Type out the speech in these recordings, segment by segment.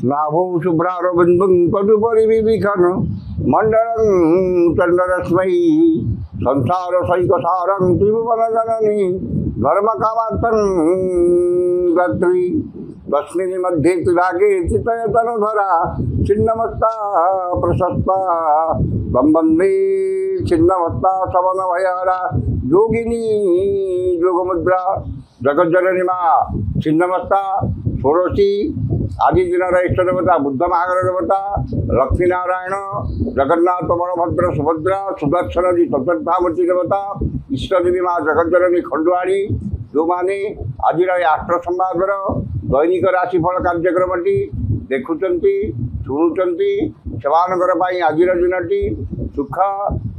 नाभौ शुभ्रारविन्दं तदुपरिविखन मण्डलं चन्द्ररश्मै संसारसैकसारं त्रिभुवनजननी धर्मकामार्थं गत्री तस्मिन् मध्ये त्रिभागे चितयतनुधरा छिन्नमस्ता प्रशस्ता वन्दे छिन्नमस्ता सवनभयहरा योगिनी योगमुद्रा जगज्जननी माँ छिन्नमस्ता षोडशी आदि दिन इष्ट देवता बुद्ध महागर देवता लक्ष्मी नारायण जगन्नाथ बलभद्र सुभद्रा सुदर्शन जी चतुर्थामूर्ति देवता इष्ट देवी माँ जगज्जननी खंडुआड़ी जो मैंने आज आष्ट संवादर दैनिक राशिफल कार्यक्रम देखुं शुणुंट से आज दिनटी सुख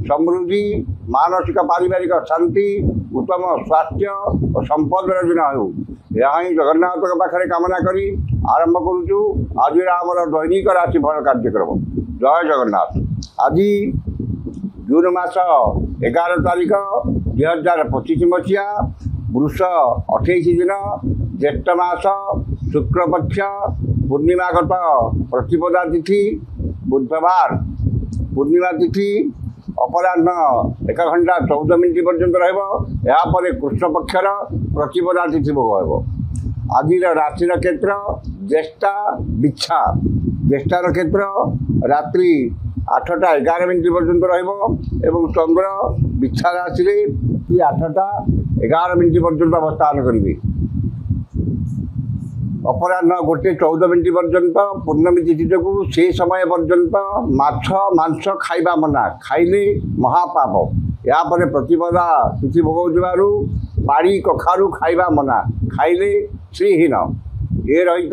समृद्धि मानसिक पारिवारिक शांति उत्तम स्वास्थ्य और संपदर दिन हो यह ही जगन्नाथ पाखे कामना करी आरंभ करुचु आज आमर दैनिक राशिफल कार्यक्रम। जय जगन्नाथ। आज जून मास 11 तारिख 2025 मसीहा वृष 28 दिन ज्येष्ठ मास शुक्लपक्ष पूर्णिमागत प्रतिपदा तिथि बुधवार पूर्णिमा तिथि अपराह्न 1 घंटा 14 मिनिट पर्यंत रहा कृष्ण पक्षर प्रतिपदा तिथि भोग हो। आज राशि क्षेत्र ज्येष्ठा बिच्छा ज्येष्ठा क्षेत्र रात्रि 8टा 11 मिनिट पर्यंत रहा चंद्र बिच्छा राशि 8टा 11 मिनिट पर्यंत अवस्थान करेंगे। अपराह्न 1:14 मिनिट पर्यंत पूर्णमी तिथि जो से समय पर्यंत माछ मांस खाइबा मना खाइले महापाप। यापर प्रतिपदा तिथि भोग बाड़ी कखारू खाइबा मना खाइले श्रीहीन ये रही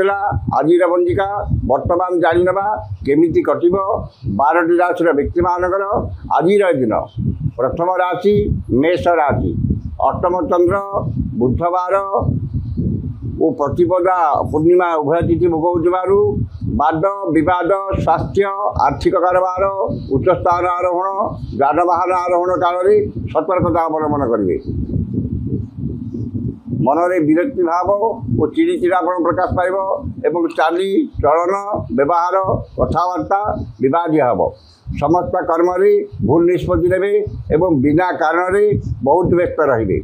आज पंजिका बर्तमान जाणीना केमिति कटिब 12टी राशि व्यक्ति मानकर आज दिन प्रथम राशि मेष राशि अष्टम चंद्र बुधवार और प्रतिपदा पूर्णिमा उभय तिथि भोग वाद विवाद स्वास्थ्य आर्थिक कारोबार उच्च स्थान आरोहण जानवाहन आरोहण काल में सतर्कता अवलंबन करेंगे। मनरे विरक्ति भाव और चिड़चिड़ापन प्रकाश पाइब एवं चाली चलन व्यवहार कथबार्ता विवादी हम समस्त कर्म भूल निष्पत्ति ने एवं बिना कारण बहुत व्यस्त रे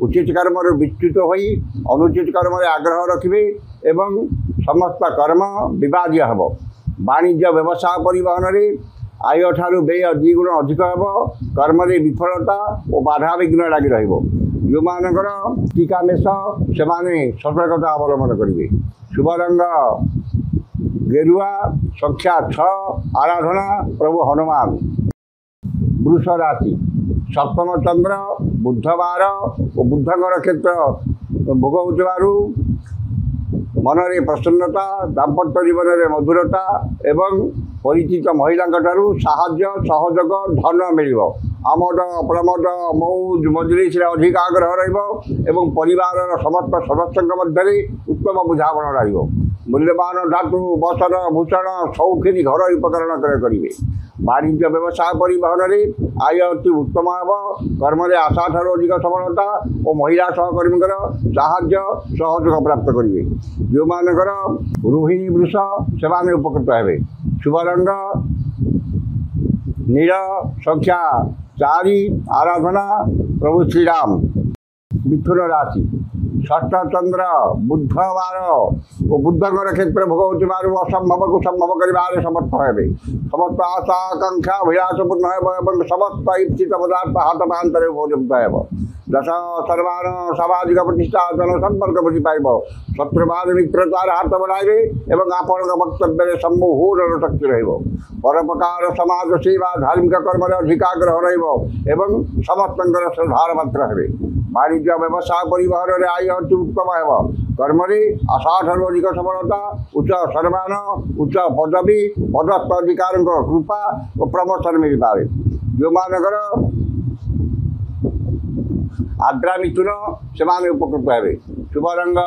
उचित कर्म विच्युत हो अनुचित कर्म आग्रह रखिए एवं समस्त कर्म विवादी हम वाणिज्य व्यवसाय परिवहन आय ठारू व्यय 2 गुण अधिक हम कर्म विफलता और बाधा विघ्न लगी जो मानकर टीका मेष से सतर्कता अवलंबन करेंगे। शुभ रंग गेरुआ संख्या 6 आराधना प्रभु हनुमान। वृष राशि सप्तम चंद्र बुधवार और बुधंकर क्षेत्र भोग हो मनरे प्रसन्नता दाम्पत्य जीवन में मधुरता एवं परिचित महिला साहाय्य सहयोग धन मिल आमद प्रमोद मौज मजलिस अधिक आग्रह रही परिवार समस्त सदस्य मध्य उत्तम बुझावण रही मूल्यवान धातु बसन भूषण शौखिनी घर उपकरण क्रय करेंगे। वाणिज्य व्यवसाय परिवहन आय अति उत्तम हम कर्म आशा ठार अधिक सफलता और महिला सहकर्मी साहाय्य सहयोग प्राप्त करेंगे। जो मानकर रोहिणी वृष से उपकृत हे। शुभ रंग नील संख्या 4 आराधना प्रभु श्रीराम। मिथुन राशि षष्ठ चंद्र बुधवार और बुधंकर क्षेत्र भोग असंभव को संभव कर समर्थ हे। समस्त आशा आकांक्षा अभिलाषपूर्ण है समस्त इच्छित पदार्थ हाथ पांतर उपयुक्त है। दश सर्वान सामाजिक प्रतिष्ठा जन संपर्क बुझी पाइब शत्रुवाद मित्रतार हाथ बढ़ाइबे एवं आपण वक्तव्य सम्मोहन शक्ति परोपकार समाज सेवा धार्मिक कर्म अधिकाग्रह एवं समस्त श्रद्धार मात्र हे। वाणिज्य व्यवसाय परिवहन आय अति उत्तम है कर्म असाधारण अधिक सफलता उच्च सम्मान उच्च पदवी पदस्थ अधिकार कृपा और प्रमोशन मिल पाए। जो मानकर आद्रा मिथुन से उपकृत हे। शुभ रंग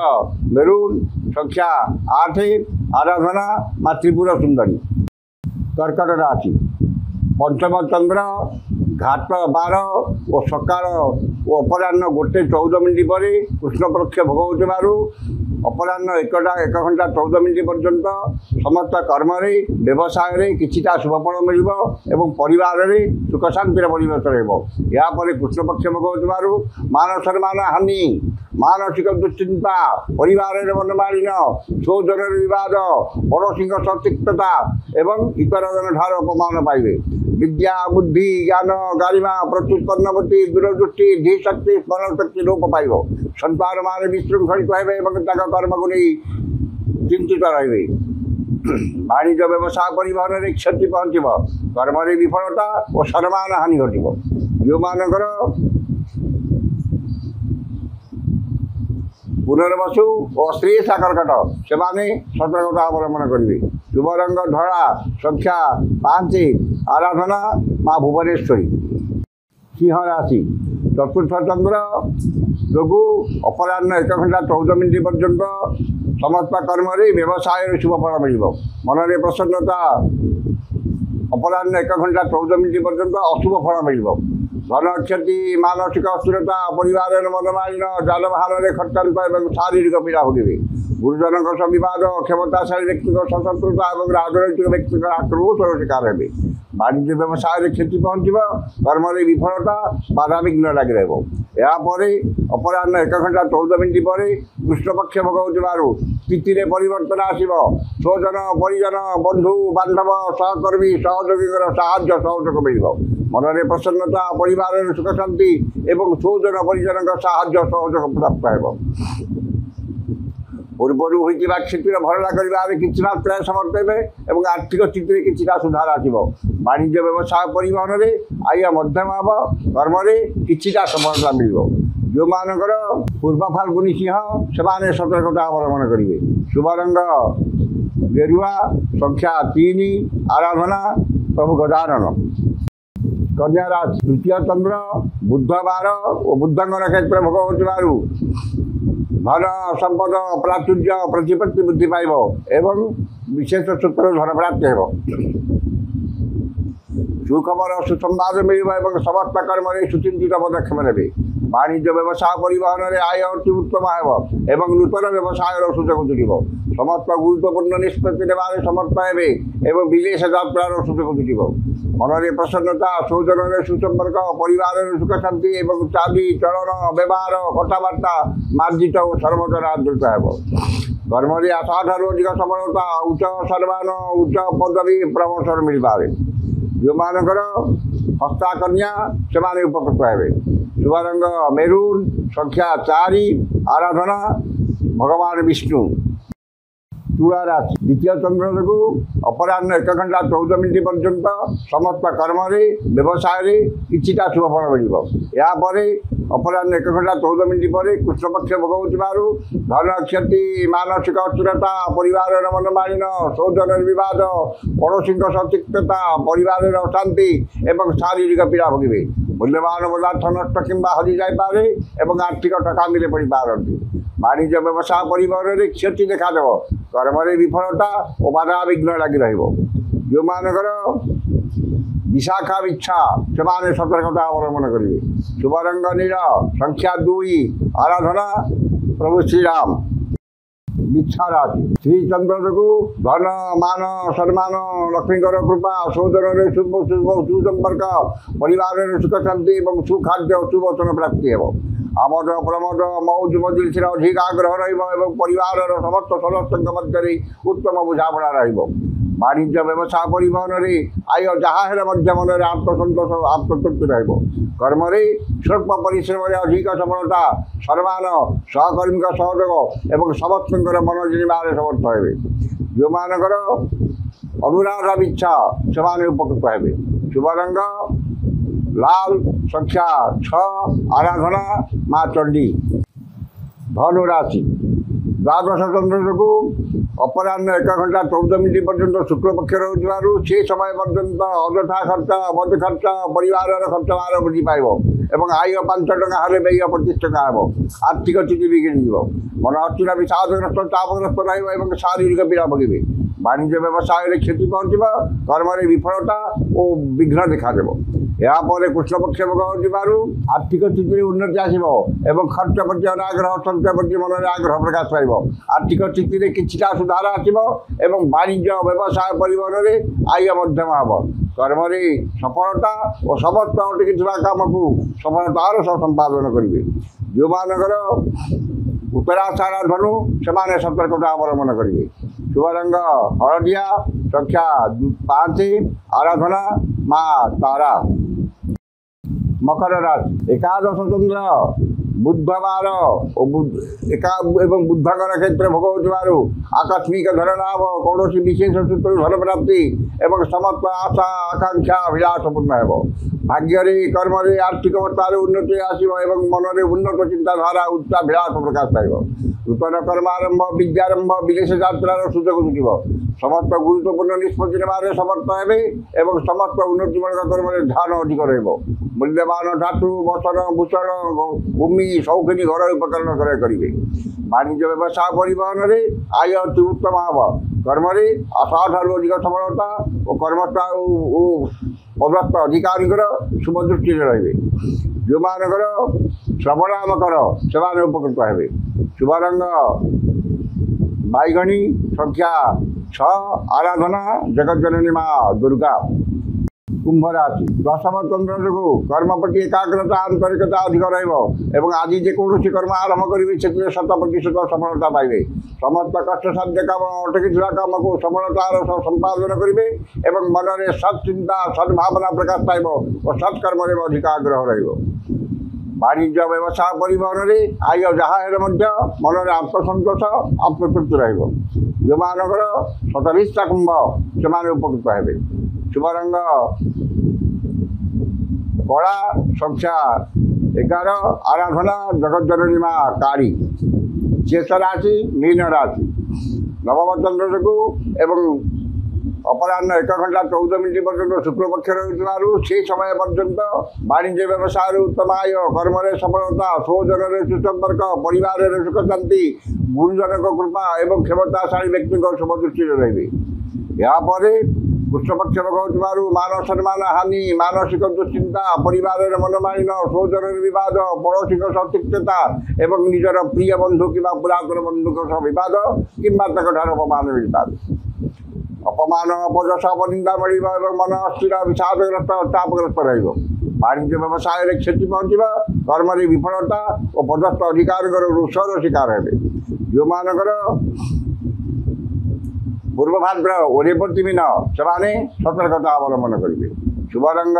मेरून संख्या 8 आराधना माँ त्रिपुर सुंदरी। कर्कट राशि पंचम चंद्र घाट 12 और सकाल ଓ ଅପରାହ୍ନ 1:14 ପରେ କୃଷ୍ଣପକ୍ଷ ଭୋଗ ହେଉଥିବାରୁ ଅପରାହ୍ନ 1 ଘଣ୍ଟା 14 ମିନିଟ୍ ପର୍ଯ୍ୟନ୍ତ ସମସ୍ତ କର୍ମରେ ବ୍ୟବସାୟରେ କିଛିଟା ଶୁଭଫଳ ମିଳିବ ଏବଂ ପରିବାରରେ ସୁଖ ଶାନ୍ତିର ପରିବେଶ ରହିବ। ଏହାପରେ କୃଷ୍ଣପକ୍ଷ ଭୋଗ ହେଉଥିବାରୁ ମାନ ସମ୍ମାନ ହାନି, ମାନସିକ ଦୁଶ୍ଚିନ୍ତା, ପରିବାରରେ ମନମାଳିନ୍ୟ, ସୌଜନ୍ୟର ବିବାଦ, ପଡ଼ୋଶୀଙ୍କ ସତିକ୍ତତା ଏବଂ ଇତରଜନଠାରୁ ଅପମାନ ପାଇବେ। ବିଦ୍ୟା, ବୁଦ୍ଧି, ଜ୍ଞାନ, ଗାରିମା, ପ୍ରତ୍ୟୁତ୍ପନ୍ନବତୀ, ଦୂରଦୃଷ୍ଟି, ଧୀଶକ୍ତି, ସ୍ମରଣଶକ୍ତି ଲୋପ ପାଇବ। ସନ୍ତାନମାନେ ବିଶୃଙ୍ଖଳିତ ହେବେ ଏବଂ ତାଙ୍କ କର୍ମକୁ ନେଇ ଚିନ୍ତିତ ରହିବେ। ବାଣିଜ୍ୟ ବ୍ୟବସାୟ ପରିବହନରେ କ୍ଷତି ପହଞ୍ଚିବ। କର୍ମରେ ବିଫଳତା ଓ ସମ୍ମାନ ହାନି ଘଟିବ। ଯେଉଁମାନଙ୍କର ପୁନର୍ବସୁ ଓ ସ୍ତ୍ରୀ କର୍କଟ ସେମାନେ ସତର୍କତା ଅବଲମ୍ବନ କରିବେ। ଶୁଭ ରଙ୍ଗ ଧଳା, ସଂଖ୍ୟା 5, ଆରାଧନା ମା ଭୁବନେଶ୍ୱରୀ। ସିଂହ ରାଶି, ଚତୁର୍ଥ ଚନ୍ଦ୍ର ଯୋଗୁଁ ଅପରାହ୍ନ 1 ଘଣ୍ଟା 14 ମିନିଟ୍ ପର୍ଯ୍ୟନ୍ତ ସମସ୍ତ କର୍ମରେ ବ୍ୟବସାୟରେ ଶୁଭ ଫଳ ମିଳିବ। ମନରେ ପ୍ରସନ୍ନତା। ଅପରାହ୍ନ 1 ଘଣ୍ଟା 14 ମିନିଟ୍ ପର୍ଯ୍ୟନ୍ତ ଅଶୁଭ ଫଳ ମିଳିବ। ଧନ କ୍ଷତି, ମାନସିକ ଅସ୍ଥିରତା, ପରିବାରରେ ମନମାଳିନ୍ୟ, ଯାନବାହନରେ ଖର୍ଚ୍ଚାନ୍ତ ଏବଂ ଶାରୀରିକ ପୀଡ଼ା ଭୋଗିବେ। ଗୁରୁଜନଙ୍କ ସହ ବିବାଦ, କ୍ଷମତାଶାଳୀ ବ୍ୟକ୍ତିଙ୍କ ସହ ଶତ୍ରୁତା ଏବଂ ରାଜନୈତିକ ବ୍ୟକ୍ତିଙ୍କ ଆକ୍ରୋଶର ଶିକାର ହେବେ। ବାଣିଜ୍ୟ ବ୍ୟବସାୟରେ କ୍ଷତି ପହଞ୍ଚିବ। କର୍ମରେ ବିଫଳତା, ବାଧାବିଘ୍ନ ଲାଗି ରହିବ। ଏହାପରେ ଅପରାହ୍ନ 1 ଘଣ୍ଟା 14 ମିନିଟ୍ ପରେ କୃଷ୍ଣପକ୍ଷ ଭୋଗ ହେଉଥିବାରୁ ସ୍ଥିତିରେ ପରିବର୍ତ୍ତନ ଆସିବ। ସ୍ୱଜନ, ପରିଜନ, ବନ୍ଧୁ ବାନ୍ଧବ, ସହକର୍ମୀ, ସହଯୋଗୀଙ୍କର ସାହାଯ୍ୟ ସହଯୋଗ ମିଳିବ। ମନରେ ପ୍ରସନ୍ନତା, ପରିବାରରେ ସୁଖ ଶାନ୍ତି ଏବଂ ସ୍ୱଜନ ପରିଜନଙ୍କ ସାହାଯ୍ୟ ସହଯୋଗ ପ୍ରାପ୍ତ ହେବ। ପୂର୍ବରୁ ହୋଇଥିବା କ୍ଷତିର ଭରଣା କରିବାରେ କିଛି ମାତ୍ରାରେ ସମର୍ଥ ହେବେ ଏବଂ ଆର୍ଥିକ ସ୍ଥିତିରେ କିଛିଟା ସୁଧାର ଆସିବ। ବାଣିଜ୍ୟ ବ୍ୟବସାୟ ପରିବହନରେ ଆୟ ମଧ୍ୟମ ହେବ। କର୍ମରେ କିଛିଟା ସଫଳତା ମିଳିବ। ଯେଉଁମାନଙ୍କର ପୂର୍ବ ଫାଲ୍ଗୁନୀ ସିଂହ ସେମାନେ ସତର୍କତା ଅବଲମ୍ବନ କରିବେ। ଶୁଭ ରଙ୍ଗ ଗେରୁଆ, ସଂଖ୍ୟା 3, ଆରାଧନା ପ୍ରଭୁ ଗଜାନନ। କନ୍ୟା ରାଶି, ତୃତୀୟ ଚନ୍ଦ୍ର ବୁଧବାର ଓ ବୁଧଙ୍କ ନକ୍ଷତ୍ର ଭୋଗ ହେଉଥିବାରୁ ଧନ ସମ୍ପଦ, ପ୍ରାଚୁର୍ଯ୍ୟ, ପ୍ରତିପତ୍ତି ବୃଦ୍ଧି ପାଇବ ଏବଂ ବିଶେଷ ସୂତ୍ରରୁ ଧନ ପ୍ରାପ୍ତି ହେବ। ସୁଖବର, ସୁସମ୍ବାଦ ମିଳିବ ଏବଂ ସମସ୍ତ କର୍ମରେ ସୁଚିନ୍ତିତ ପଦକ୍ଷେପ ନେବେ। ବାଣିଜ୍ୟ ବ୍ୟବସାୟ ପରିବହନରେ ଆୟ ଅତି ଉତ୍ତମ ହେବ ଏବଂ ନୂତନ ବ୍ୟବସାୟର ସୁଯୋଗ ଜୁଟିବ। ସମସ୍ତ ଗୁରୁତ୍ୱପୂର୍ଣ୍ଣ ନିଷ୍ପତ୍ତି ନେବାରେ ସମର୍ଥ ହେବେ ଏବଂ ବିଦେଶ ଯାତ୍ରାର ସୁଯୋଗ ଜୁଟିବ। ମନରେ ପ୍ରସନ୍ନତା, ସୌଜନ୍ୟରେ ସୁସମ୍ପର୍କ, ପରିବାରରେ ସୁଖ ଶାନ୍ତି ଏବଂ ଚାଲି ଚଳନ, ବ୍ୟବହାର, କଥାବାର୍ତ୍ତା ମାର୍ଜିତ ଓ ସର୍ବଦା ଆଦୃତ ହେବ। କର୍ମରେ ଆଶାଠାରୁ ଅଧିକ ସଫଳତା, ଉଚ୍ଚ ସମ୍ମାନ, ଉଚ୍ଚ ପଦବୀ, ପ୍ରମୋଶନ ମିଳିପାରେ। ଯେଉଁମାନଙ୍କର ହସ୍ତା କନ୍ୟା ସେମାନେ ଉପକୃତ ହେବେ। ଶୁଭ ରଙ୍ଗ ମେରୁନ୍, ସଂଖ୍ୟା 4, ଆରାଧନା ଭଗବାନ ବିଷ୍ଣୁ। ତୁଳା ରାଶି, ଦ୍ୱିତୀୟ ଚନ୍ଦ୍ର ଯୋଗୁଁ ଅପରାହ୍ନ 1 ଘଣ୍ଟା 14 ମିନିଟ୍ ପର୍ଯ୍ୟନ୍ତ ସମସ୍ତ କର୍ମରେ ବ୍ୟବସାୟରେ କିଛିଟା ଶୁଭ ଫଳ ମିଳିବ। ଏହାପରେ ଅପରାହ୍ନ 1 ଘଣ୍ଟା 14 ମିନିଟ୍ ପରେ କୃଷ୍ଣପକ୍ଷ ଭୋଗ ହେଉଥିବାରୁ ଧନ କ୍ଷତି, ମାନସିକ ଅସ୍ଥିରତା, ପରିବାରର ମନମାଳିନ୍ୟ, ସୌଜନ୍ୟର ବିବାଦ, ପଡ଼ୋଶୀଙ୍କ ସତିକ୍ତତା, ପରିବାରର ଅଶାନ୍ତି ଏବଂ ଶାରୀରିକ ପୀଡ଼ା ଭୋଗିବେ। ମୂଲ୍ୟବାନ ପଦାର୍ଥ ନଷ୍ଟ କିମ୍ବା ହଜିଯାଇପାରେ ଏବଂ ଆର୍ଥିକ ଠକାମିରେ ପଡ଼ିପାରନ୍ତି। ବାଣିଜ୍ୟ ବ୍ୟବସାୟ ପରିବହନରେ କ୍ଷତି ଦେଖାଦେବ। କର୍ମରେ ବିଫଳତା ଓ ବାଧାବିଘ୍ନ ଲାଗି ରହିବ। ଯେଉଁମାନଙ୍କର ବିଶାଖା ବିଚ୍ଛା ସେମାନେ ସତର୍କତା ଅବଲମ୍ବନ କରିବେ। ଶୁଭ ରଙ୍ଗ ନୀଳ, ସଂଖ୍ୟା 2, ଆରାଧନା ପ୍ରଭୁ ଶ୍ରୀରାମ। ବିଚ୍ଛା ରାଶି, ଶ୍ରୀଚନ୍ଦ୍ର ଯୋଗୁଁ ଧନ, ମାନ, ସମ୍ମାନ, ଲକ୍ଷ୍ମୀଙ୍କର କୃପା, ସୌଜନ୍ୟରେ ସୁସମ୍ପର୍କ, ପରିବାରରେ ସୁଖ ଶାନ୍ତି ଏବଂ ସୁଖାଦ୍ୟ ସୁବଚନ ପ୍ରାପ୍ତି ହେବ। ଆମୋଦ ପ୍ରମୋଦ, ମଉଜ ମଜଲିସରେ ଅଧିକ ଆଗ୍ରହ ରହିବ ଏବଂ ପରିବାରର ସମସ୍ତ ସଦସ୍ୟଙ୍କ ମଧ୍ୟରେ ଉତ୍ତମ ବୁଝାମଣା ରହିବ। ବାଣିଜ୍ୟ ବ୍ୟବସାୟ ପରିବହନରେ ଆୟ ଯାହା ହେଲେ ମଧ୍ୟ ମନରେ ଆତ୍ମସନ୍ତୋଷ, ଆତ୍ମତୃପ୍ତି ରହିବ। କର୍ମରେ ସ୍ୱଳ୍ପ ପରିଶ୍ରମରେ ଅଧିକ ସଫଳତା, ସମ୍ମାନ, ସହକର୍ମୀଙ୍କ ସହଯୋଗ ଏବଂ ସମସ୍ତଙ୍କର ମନ ଜିଣିବାରେ ସମର୍ଥ ହେବେ। ଯେଉଁମାନଙ୍କର ଅନୁରାଧା ବିଚ୍ଛା ସେମାନେ ଉପକୃତ ହେବେ। ଶୁଭ ରଙ୍ଗ ଲାଲ, ସଂଖ୍ୟା 6, ଆରାଧନା ମା ଚଣ୍ଡୀ। ଧନୁ ରାଶି, ଦ୍ୱାଦଶ ଚନ୍ଦ୍ର ଯୋଗୁଁ ଅପରାହ୍ନ 1 ଘଣ୍ଟା 14 ମିନିଟ୍ ପର୍ଯ୍ୟନ୍ତ ଶୁକ୍ଳପକ୍ଷ ରହୁଥିବାରୁ ସେ ସମୟ ପର୍ଯ୍ୟନ୍ତ ଅଯଥା ଖର୍ଚ୍ଚ, ବଦ ଖର୍ଚ୍ଚ, ପରିବାରର ଖର୍ଚ୍ଚ ଭାର ବୃଦ୍ଧି ପାଇବ ଏବଂ ଆୟ 5 ଟଙ୍କା ହେଲେ ବ୍ୟୟ 25 ଟଙ୍କା ହେବ। ଆର୍ଥିକ ସ୍ଥିତି ବିଗିଡ଼ିଯିବ। ମନ ଅସ୍ଥିର, ବିଷାଦଗ୍ରସ୍ତ, ଚାପଗ୍ରସ୍ତ ରହିବ ଏବଂ ଶାରୀରିକ ପୀଡ଼ା ଭୋଗିବେ। ବାଣିଜ୍ୟ ବ୍ୟବସାୟରେ କ୍ଷତି ପହଞ୍ଚିବ। କର୍ମରେ ବିଫଳତା ଓ ବିଘ୍ନ ଦେଖାଦେବ। यापर कृष्णपक्ष भोग हो आर्थिक स्थिति उन्नति आसव एवं खर्च प्रति अनाग्रह संचय प्रति मन में आग्रह प्रकाश पाइब आर्थिक स्थिति में किछिटा सुधार आसव एवं वाणिज्य व्यवसाय परिवहन में आय मध्यम हम कर्म सफलता और समस्त अटकी काम को सफलतार सह संपादन करेंगे जो मानकर उत्तराषाढ़ धनु से सतर्कता अवलम्बन करेंगे शुभ रंग हलदिया संख्या 5 आराधना माँ तारा मकर राशि एकादश चंद्र बुधवार एवं बुधकर क्षेत्र भोग हो आकस्मिक धन लाभ कौन विशेष सूत्र धन प्राप्ति एवं समस्त आशा आकांक्षा विलासपूर्ण हो भाग्य कर्म आर्थिक अवस्था उन्नति आसव मन में उन्नत चिंताधारा उत्साह प्रकाश पाइब नूतन कर्म आरंभ विद्यारंभ विदेश यात्रार सुजोग जुटिब समस्त गुरुत्वपूर्ण निष्पत्ति ने समर्थ हे और समस्त उन्नतिमूलक कर्म ध्यान अधिक रूल्यवान धातु बसन भूषण भूमि शौखिनी घर उपकरण क्रय करेंगे वाणिज्य व्यवसाय परिवहन में आय अति उत्तम हम कर्म असाधारण अधिक सफलता और कर्मस्थ पदस्थ अधिकारी शुभ दृष्टि रे जो मानकर श्रवणाम कर से उपकृत हे शुभ रंग बैगणी संख्या 6 आराधना जगज्जननी माँ दुर्गा कुंभ राशि दशम चंद्र जो कर्म प्रति एकाग्रता आंतरिकता अधिक रहा आज जेकोसी कर्म आरंभ करेंगे से 100% सफलता पाइबे समस्त कष्टसाध्य काम अटकी काम को सफलतार सह संपादन करेंगे और मन में सत्चिंता सद्भावना प्रकाश पाइब और सत्कर्म में अधिक आग्रह वाणिज्य व्यवसाय परिवहन में आय जहाँ मन में आत्मसंतोष आत्मतृप्ति रो मानकर 27 कुंभ से उपकृत हे शुभ रंग कला संख्या 11 आराधना जगज्जननी माँ काली शेष राशि मीन राशि नवम चंद्र को एवं अपराह्न 1 घंटा 14 मिनट पर्यटन शुक्लपक्ष रही समय पर्यंत वाणिज्य व्यवसाय उत्तम आय कर्म सफलता स्वजन सुसंपर्क परिवार सुख शांति गुरुजन कृपा एवं क्षमताशाली व्यक्ति शुभ दृष्टि रही यापर कृष्णपक्ष भोग हो मान सम्मान हानि मानसिक दुश्चिंता परिवार मनमालिन स्वजन विवाद पड़ोशी सतिक्तता एवं निजर प्रिय बंधु कि पुरातन बंधु सह विवाद कि अपमान विवाद अपमान अपजस अपनिंदा मिल मन अस्थिर विषादग्रस्त तापग्रस्त वाणिज्य व्यवसाय क्षति पहुँचा कर्म विफलता और पदस्थ अधिकारी रोषर शिकार हे जो मानकर पूर्व भाद्र ओरेपति मीन से सतर्कता अवलम्बन करेंगे शुभ रंग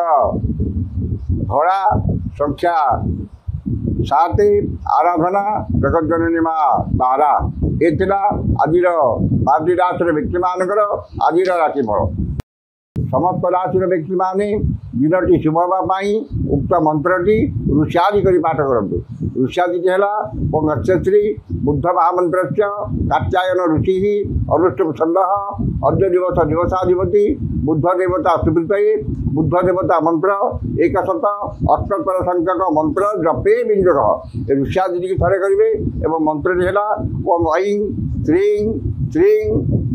धड़ा संख्या 7 आराधना जगज्जननी माँ तारा ये आज 5 राशि व्यक्ति मानकर आज राशिफल समस्त राशि व्यक्ति माने दिनटी शुभ होगापाई उक्त मंत्रटी ऋष्यादि कर पाठ करूँ ऋष्यादि है पंगश्री बुद्ध महामंत्र कात्यायन ऋषि अनुष्ठ छंद अर्ज दिवस दिवसाधिपति बुद्ध देवता सुवृत बुद्ध देवता मंत्र 178 संख्यक मंत्र जपे विंजक ऋष्यादि थे करेंगे और मंत्र है ओम ऐं श्रीं श्रीं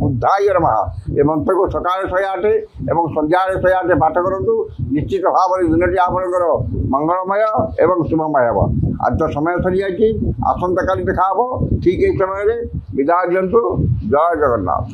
बुद्धाय नमः ये मंत्र को सकाल 108 और संध्या 108 पाठ करूँ निश्चित भाव में दिनटी आपंकर मंगलमय एवं शुभमय हम आज तो समय सरी जाइए आसंता काली देखा ठीक ये समय विदाय दिंतु जय जगन्नाथ।